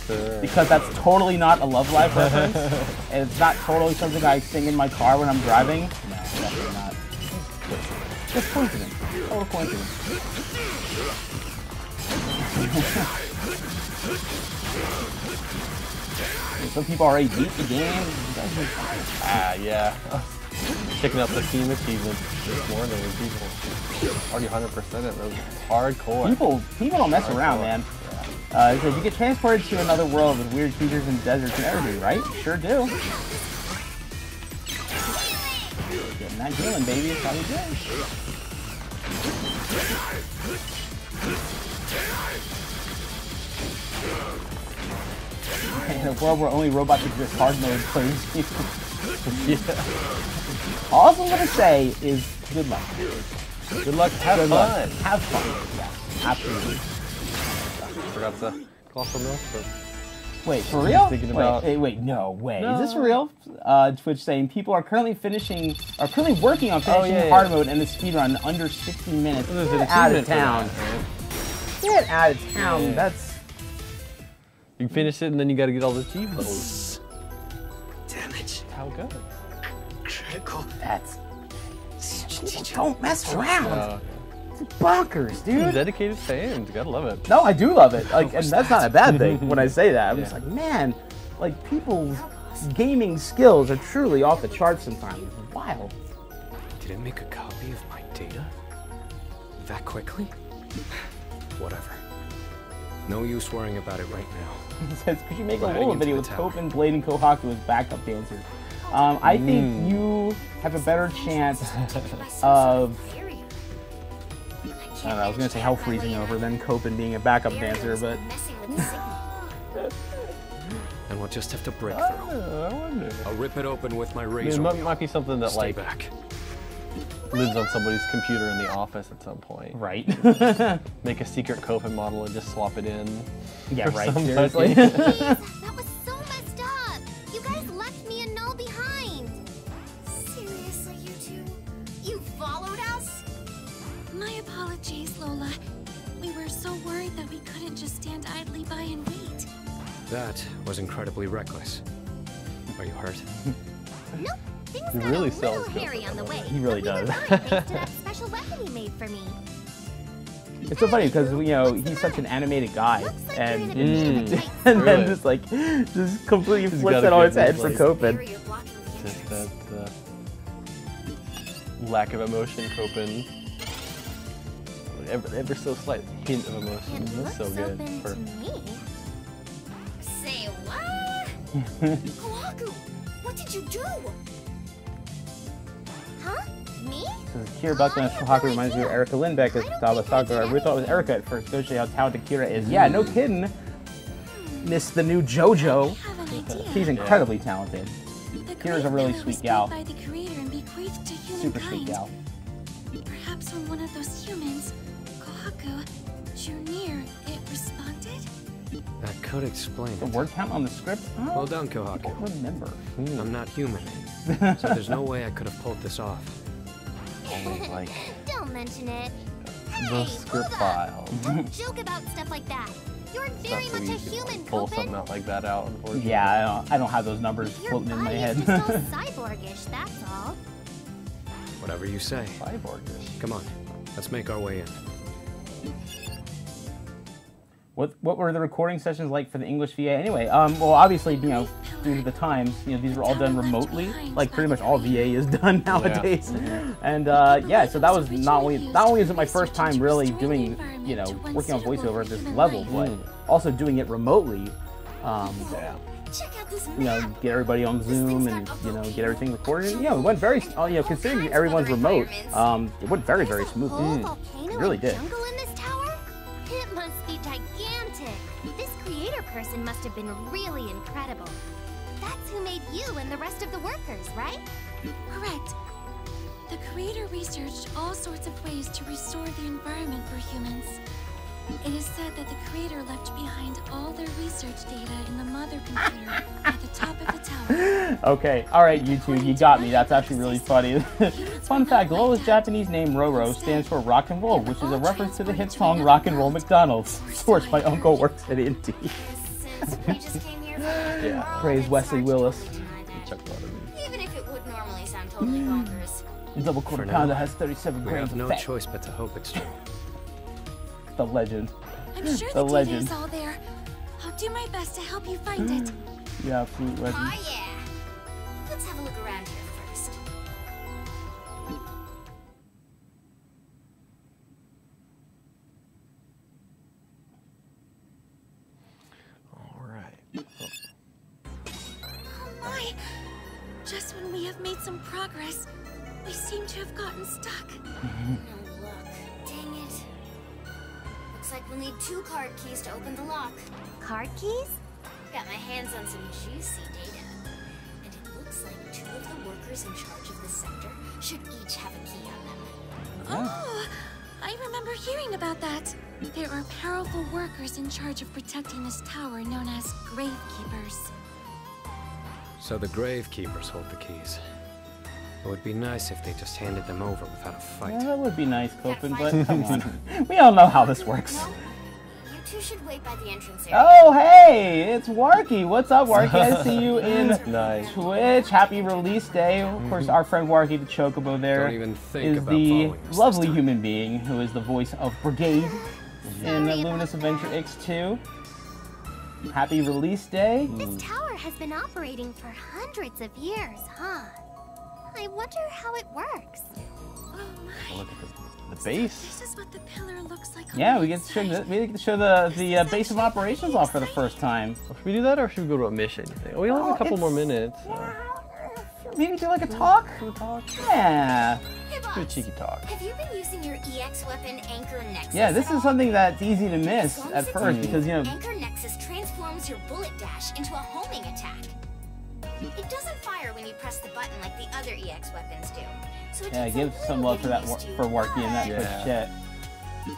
Sure. Because that's totally not a Love Live reference, and it's not totally something I sing in my car when I'm driving. No, definitely not. Just coincidence. Total coincidence. Some people already beat the game. Yeah. Checking out the Steam achievements this morning, and people already 100% it. Really hardcore. People don't mess around, man. It says you get transported to another world with weird creatures and deserts and everything, right? Sure do. Getting that healing, baby. It's how you do. In a world where only robots exist, hard mode plays you. Yeah. All I'm gonna say is good luck. Good luck. Have Good fun. luck. Have fun. Yeah, absolutely. Forgot the colossal milk. Wait, for real? Thinking about... Wait, no way. No. Is this for real? Twitch saying people are currently working on finishing hard mode and the speedrun in under 60 minutes. Get out of town. Get out of town. Yeah. That's... You finish it and then you got to get all the achievements. Damn it. That's how it goes. Critical. That's... Don't mess around. Uh, It's bonkers, dude. dedicated fans. Gotta love it. No, I do love it. Like, and that's not a bad thing when I say that. I'm just like, man, like people's gaming skills are truly off the charts sometimes. It's wild. Did it make a copy of my data? That quickly? Whatever. No use worrying about it right now. It says, could you make a Riding Lola into video the with tower. Copen, Blade, and Kohaku as backup dancers? I think you have a better chance of... I don't know, I was going to say hell freezing over than Copen being a backup dancer, but... And we'll just have to break through. I wonder. I'll rip it open with my I mean, razor. it might be something that Stay like back. lives on somebody's computer in the office at some point. Right. Make a secret Copen model and just swap it in. Yeah, for right, somebody. seriously. That was so messed up. You guys left me and Null behind. Seriously, you two? You followed us? My apologies, Lola. We were so worried that we couldn't just stand idly by and wait. That was incredibly reckless. Are you hurt? Nope. Things He got really a sells little hairy on the way. He really but we does. were fine thanks to that special weapon he made for me. It's so funny because, you know, he's such an animated guy, Looks like and, you're in a bit of a tight and then Really? just like, just completely He's flips got it a on good its head for like- Copen. area blocking the Just entrance. that lack of emotion, Copen. Ever so slight hint of emotion. It That's looks so good. open to Perfect. me. Say what? Kohaku, what did you do? Huh? Me? Kira Buckland as Kohaku reminds me of Erica Lindbeck as Futaba Saga. I really thought it was Erica at first. Goes to show you how talented Kira is. Yeah, no kidding. Miss the new JoJo. I have an idea. She's incredibly talented. The Kira's a great really power sweet was gal. made by the creator and bequeathed to Super sweet humankind. gal. Perhaps when one of those humans, Kohaku, drew near, it responded? That could explain The it. word count on the script? Oh, Well done, I don't Kohaku. remember. I'm not human, so there's no way I could have pulled this off. Only like Don't mention it. the Hey, script Hoover, file. don't joke about stuff like that. You're It's very not so much a easy to human, like, pull Copen. something out like that out, unfortunately. Yeah, I don't have those numbers Your floating in my body head. is just all cyborgish, that's all. Whatever you say. Cyborgish. Come on, let's make our way in. What were the recording sessions like for the English VA anyway? Well, obviously, you know, due to the times, you know, these were all done remotely. Like pretty much all VA is done nowadays. And yeah, so that was not only is it my first time really doing, you know, working on voiceover at this level, but also doing it remotely. Yeah. Check out this You know, map. get everybody on Zoom and, you know, get everything recorded. You know, it went very, you know, considering everyone's remote, it went very, very There's a smoothly. whole volcano It really and did. jungle in this tower? It must be gigantic. This creator person must have been really incredible. That's who made you and the rest of the workers, right? Correct. The creator researched all sorts of ways to restore the environment for humans. It is said that the creator left behind all their research data in the mother computer at the top of the tower. Okay, alright YouTube, you got me. That's actually really funny. Fun fact, Lola's Japanese name Roro stands for rock and roll, which is a reference to the hit song Rock and Roll McDonald's. Source, my uncle works at Inti. Since we just came here for Yeah. Praise Wesley Willis. Chuck a lot of these. Even if it would normally sound totally bonkers. The double quarter For now, pounder has 37 We grams have of no fat. choice but to hope it's true. The legend. I'm sure The the data legend. is all there. I'll do my best to help you find it. The absolute legend. Oh yeah. Let's have a look around here first. Alright. Oh my! Just when we have made some progress, we seem to have gotten stuck. No luck. Dang it. Looks like we'll need 2 card keys to open the lock. Card keys? Got my hands on some juicy data. And it looks like 2 of the workers in charge of the sector should each have a key on them. Oh, I remember hearing about that. There are powerful workers in charge of protecting this tower known as Gravekeepers. So the Gravekeepers hold the keys. It would be nice if they just handed them over without a fight. Yeah, that would be nice, Copen, but come on. We all know how this works. No, you two should wait by the entrance area. Oh, hey! It's Warky. What's up, Warky? I see you in Nice. Twitch. Happy release day. Of course, our friend Warky, the Chocobo there, Don't even think is about the following us this lovely time. human being who is the voice of Brigade in Luminous Avenger X2. Happy release day. This tower has been operating for hundreds of years, huh? I wonder how it works. Oh my. Look at the base. This is what the pillar looks like on Yeah, the we get to show inside. the base of operations off for the first time. Should we do that or should we go to a mission? You think? Oh, we only have a couple more minutes. Maybe do like a talk? Yeah. Hey, Do a boss. cheeky talk. Have you been using your EX weapon, Anchor Nexus? Yeah, this is something that's easy to miss As long at as it's first in, because, you know, Anchor Nexus transforms your bullet dash into a homing attack. It doesn't fire when you press the button like the other EX weapons do. So it yeah, takes give a some little love for that getting used to, for Warky in that Yeah. Twitch chat.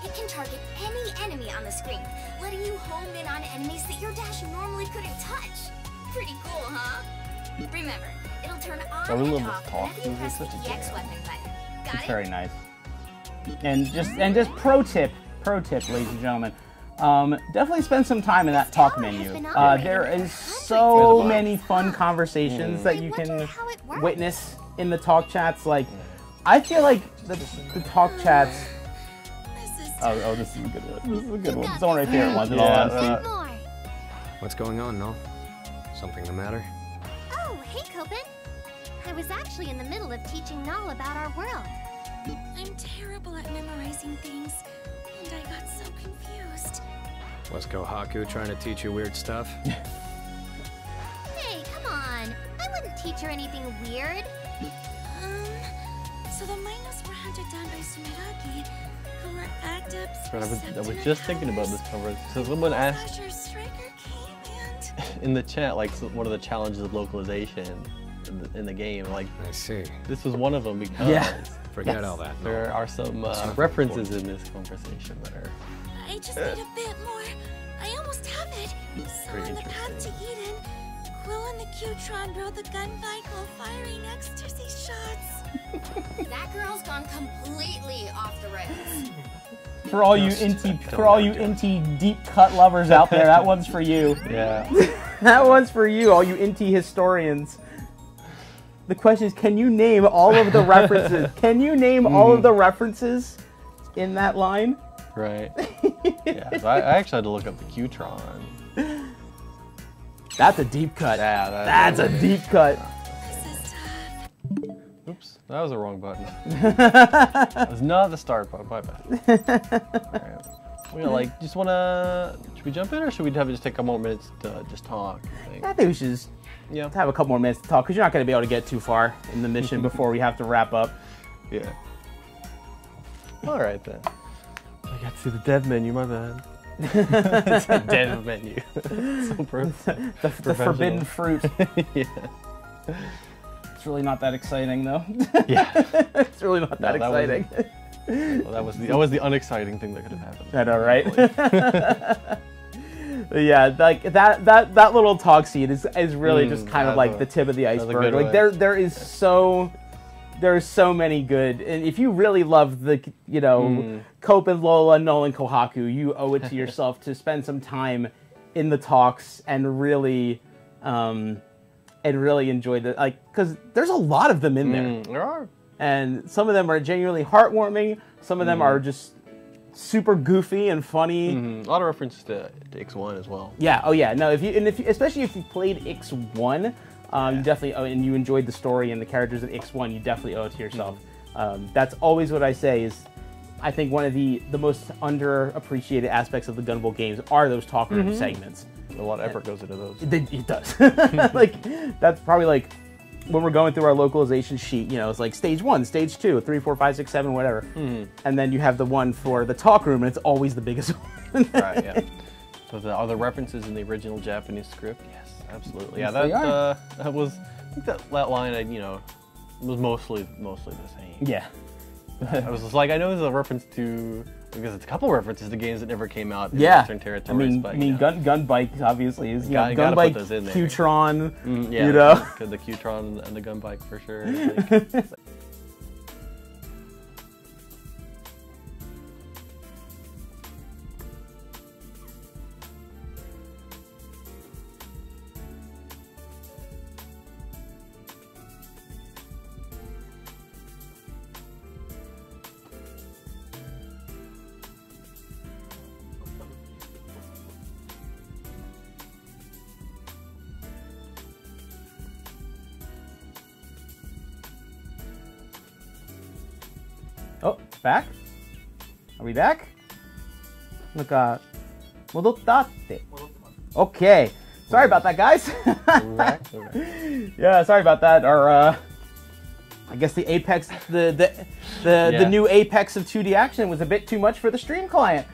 It can target any enemy on the screen, letting you home in on enemies that your dash normally couldn't touch. Pretty cool, huh? Remember, it'll turn on I really and love off this talk. whenever you This press is the such a EX jam. weapon button. Got It's it? very nice. And just pro tip, ladies and gentlemen. Definitely spend some time in that talk menu. There is so many fun conversations that you can witness in the talk chats. Like, I feel like the talk chats. This is Oh, this is a good one. This is a good one. It's one of my favorite ones in all honesty. More. What's going on, Null? Something the matter? Oh, hey, Copen. I was actually in the middle of teaching Null about our world. I'm terrible at memorizing things, and I got so confused. Was Kohaku trying to teach you weird stuff? Hey, come on. I wouldn't teach her anything weird. So the miners were hunted down by Sumeragi, who were adepts. I was just thinking about this conversation. So someone asked Striker came and in the chat, like, so one of the challenges of localization in the game. Like, I see. this was one of them because Forget all that. Null. there are some not references in this conversation that are I just need a bit more. I almost have it. So Very on the path to interesting. Eden, Quill and the Q-tron rode the gunfight while firing ecstasy shots. That girl's gone completely off the rails. For all you Inti deep cut lovers out there, that one's for you. yeah. That one's for you, all you Inti historians. The question is, can you name all of the references? Can you name all of the references in that line? Right. Yeah. So I actually had to look up the Q-tron. That's a deep cut. Yeah. That's a deep cut. This is tough. Oops, that was the wrong button. That was not the start button. My bad. All right. We like just wanna. Should we jump in or should we have just take a couple more minutes to just talk? I think we should just have a couple more minutes to talk because you're not going to be able to get too far in the mission before we have to wrap up. Yeah. All right then. I got to see the dev menu. My bad. It's a dev menu. So The forbidden fruit. Yeah. It's really not that exciting though. Yeah. It's really not that exciting. Well, that was the unexciting thing that could have happened. I know, right? Yeah, like that little talk scene is really just kind of like the tip of the iceberg. Like there's so many good, and if you really love the Copen, Lola, Null, and Kohaku, you owe it to yourself to spend some time in the talks and really enjoy because there's a lot of them in there. There are, and some of them are genuinely heartwarming. Some of them are just super goofy and funny. A lot of references to X1 as well. Yeah. Oh yeah. No. Especially if you played X1, you definitely and you enjoyed the story and the characters of X1, you definitely owe it to yourself. That's always what I say is, I think one of the most underappreciated aspects of the Gunvolt games are those talk room segments. A lot of effort goes into those. It does. Like that's probably like when we're going through our localization sheet, it's like stage 1, stage 2, 3, 4, 5, 6, 7, whatever. And then you have the one for the talk room, and it's always the biggest one. Right, yeah. So are the references in the original Japanese script? Yes, absolutely. Yeah, Yes, that was, I think that line, was mostly the same. Yeah. I was just like, I know there's a reference to, because it's a couple references to games that never came out in yeah. Western territories. I mean, gun bike obviously is gun bike, Qtron, yeah, you know, the Qtron and the gun bike for sure. Oh, back? Are we back? Modottatte. Okay. Sorry about that, guys. Yeah, sorry about that. Our, I guess the apex, the new apex of 2D action was a bit too much for the stream client.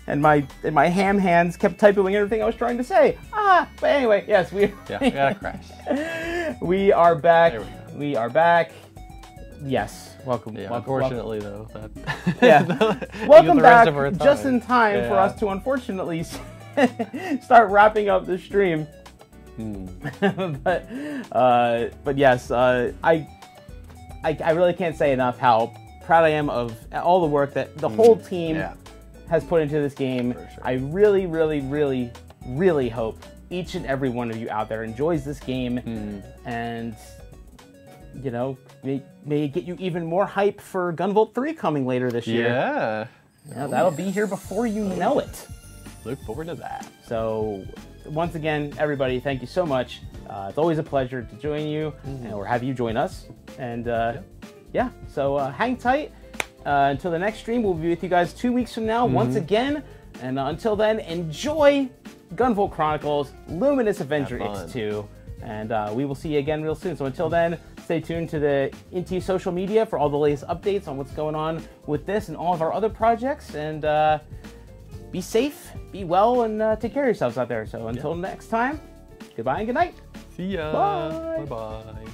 And my ham hands kept typing everything I was trying to say. But anyway, yes, we got a crash. We are back. There we go. We are back. Yes, welcome. Yeah, welcome unfortunately, welcome. though. Yeah, welcome back. Just in time for us to unfortunately start wrapping up the stream. But yes, I really can't say enough how proud I am of all the work that the whole team has put into this game. Sure. I really, really, really, really hope each and every one of you out there enjoys this game, and you know, may get you even more hype for Gunvolt 3 coming later this year. Yeah, that'll be here before you know it. Look forward to that. So, once again, everybody, thank you so much. It's always a pleasure to join you, or have you join us. And yeah, so hang tight. Until the next stream, we'll be with you guys 2 weeks from now, once again. And until then, enjoy Gunvolt Chronicles, Luminous Avenger X2. And we will see you again real soon. So until then, stay tuned to the Inti social media for all the latest updates on what's going on with this and all of our other projects. And be safe, be well, and take care of yourselves out there. So until next time, goodbye and good night. See ya. Bye. Bye-bye.